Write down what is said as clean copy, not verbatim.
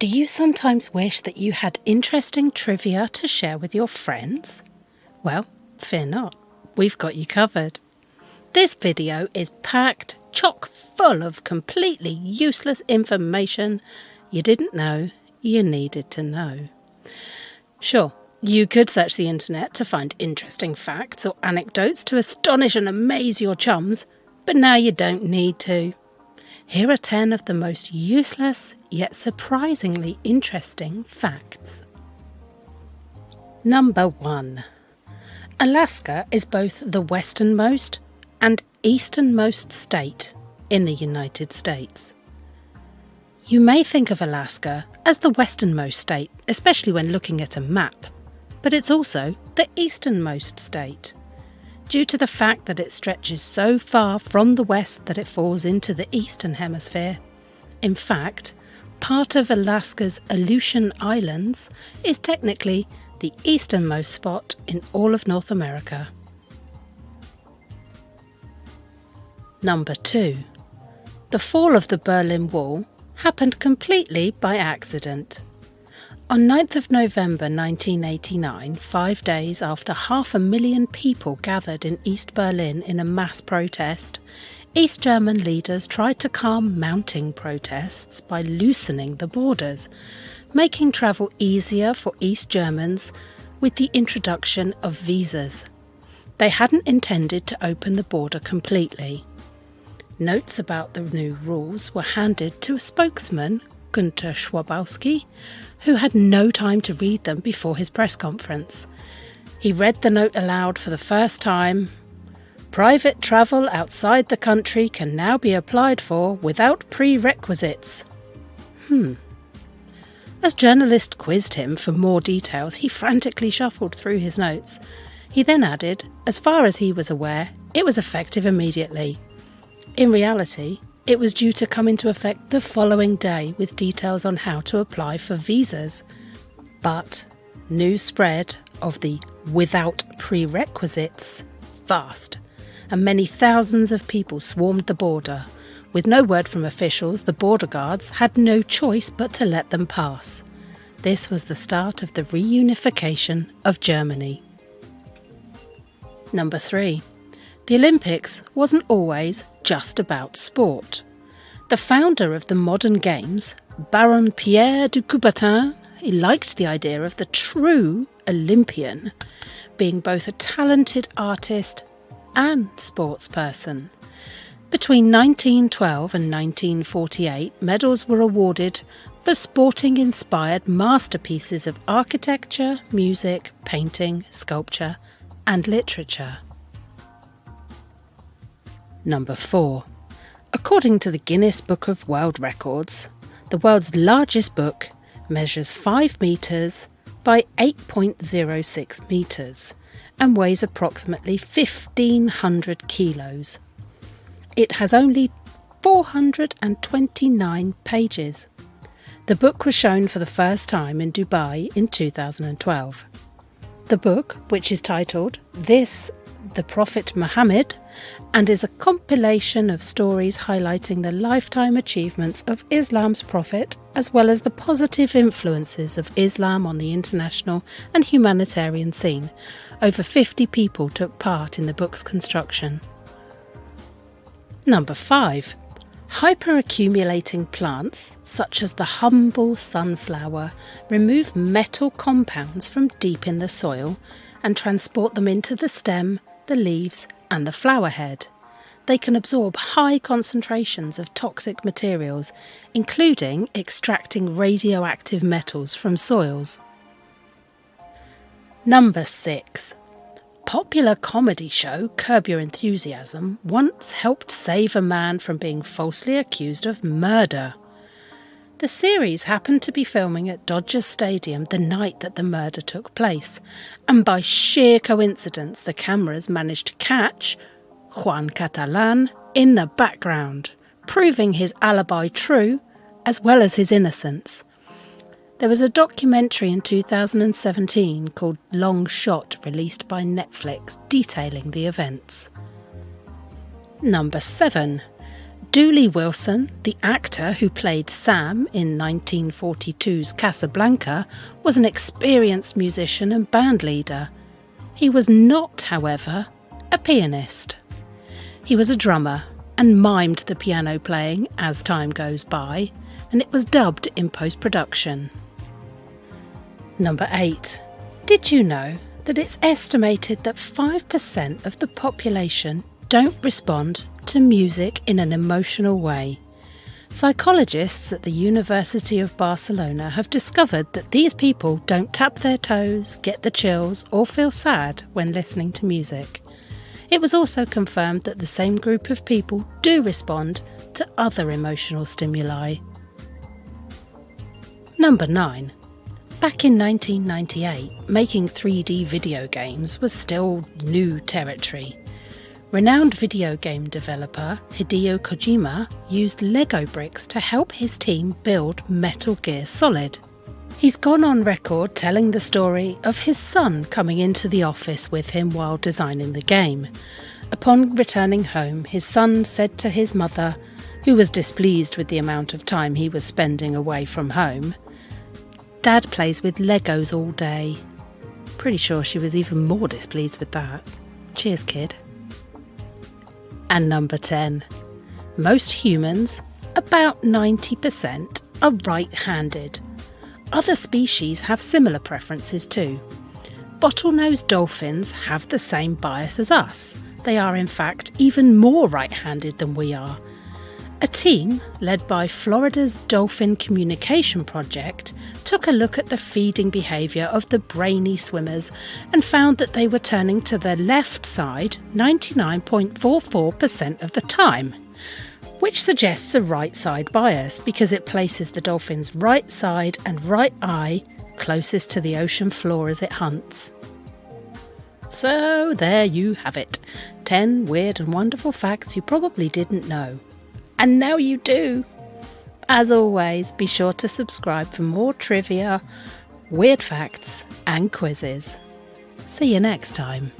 Do you sometimes wish that you had interesting trivia to share with your friends? Well, fear not, we've got you covered. This video is packed chock full of completely useless information you didn't know you needed to know. Sure, you could search the internet to find interesting facts or anecdotes to astonish and amaze your chums, but now you don't need to. Here are 10 of the most useless yet surprisingly interesting facts. Number 1. Alaska is both the westernmost and easternmost state in the United States. You may think of Alaska as the westernmost state, especially when looking at a map, but it's also the easternmost state, due to the fact that it stretches so far from the west that it falls into the eastern hemisphere. In fact, part of Alaska's Aleutian Islands is technically the easternmost spot in all of North America. Number 2. The fall of the Berlin Wall happened completely by accident. On 9th of November 1989, 5 days after 500,000 people gathered in East Berlin in a mass protest, East German leaders tried to calm mounting protests by loosening the borders, making travel easier for East Germans with the introduction of visas. They hadn't intended to open the border completely. Notes about the new rules were handed to a spokesman, Günther Schwabowski, who had no time to read them before his press conference. He read the note aloud for the first time. Private travel outside the country can now be applied for without prerequisites. As journalists quizzed him for more details, he frantically shuffled through his notes. He then added, as far as he was aware, it was effective immediately. In reality, it was due to come into effect the following day with details on how to apply for visas. But news spread of the without prerequisites fast, and many thousands of people swarmed the border. With no word from officials, the border guards had no choice but to let them pass. This was the start of the reunification of Germany. Number 3. The Olympics wasn't always just about sport. The founder of the modern games, Baron Pierre de Coubertin, he liked the idea of the true Olympian being both a talented artist and sportsperson. Between 1912 and 1948, medals were awarded for sporting-inspired masterpieces of architecture, music, painting, sculpture, and literature. Number 4. According to the Guinness Book of World Records, the world's largest book measures 5 metres by 8.06 metres and weighs approximately 1,500 kilos. It has only 429 pages. The book was shown for the first time in Dubai in 2012. The book, which is titled This, the Prophet Muhammad, and is a compilation of stories highlighting the lifetime achievements of Islam's prophet, as well as the positive influences of Islam on the international and humanitarian scene. Over 50 people took part in the book's construction. Number 5. Hyperaccumulating plants, such as the humble sunflower, remove metal compounds from deep in the soil and transport them into the stem, the leaves, and the flower head. They can absorb high concentrations of toxic materials, including extracting radioactive metals from soils. Number 6. Popular comedy show Curb Your Enthusiasm once helped save a man from being falsely accused of murder. The series happened to be filming at Dodger Stadium the night that the murder took place, and by sheer coincidence the cameras managed to catch Juan Catalan in the background, proving his alibi true as well as his innocence. There was a documentary in 2017 called Long Shot, released by Netflix, detailing the events. Number 7. Dooley Wilson, the actor who played Sam in 1942's Casablanca, was an experienced musician and band leader. He was not, however, a pianist. He was a drummer and mimed the piano playing as time goes by, and it was dubbed in post-production. Number 8. Did you know that it's estimated that 5% of the population don't respond to music in an emotional way? Psychologists at the University of Barcelona have discovered that these people don't tap their toes, get the chills, or feel sad when listening to music. It was also confirmed that the same group of people do respond to other emotional stimuli. Number 9. Back in 1998, making 3D video games was still new territory. Renowned video game developer Hideo Kojima used Lego bricks to help his team build Metal Gear Solid. He's gone on record telling the story of his son coming into the office with him while designing the game. Upon returning home, his son said to his mother, who was displeased with the amount of time he was spending away from home, "Dad plays with Legos all day." Pretty sure she was even more displeased with that. Cheers, kid. And number 10. Most humans, about 90%, are right-handed. Other species have similar preferences too. Bottlenose dolphins have the same bias as us. They are in fact even more right-handed than we are. A team, led by Florida's Dolphin Communication Project, took a look at the feeding behaviour of the brainy swimmers and found that they were turning to the left side 99.44% of the time, which suggests a right side bias because it places the dolphin's right side and right eye closest to the ocean floor as it hunts. So there you have it. 10 weird and wonderful facts you probably didn't know. And now you do. As always, be sure to subscribe for more trivia, weird facts and quizzes. See you next time.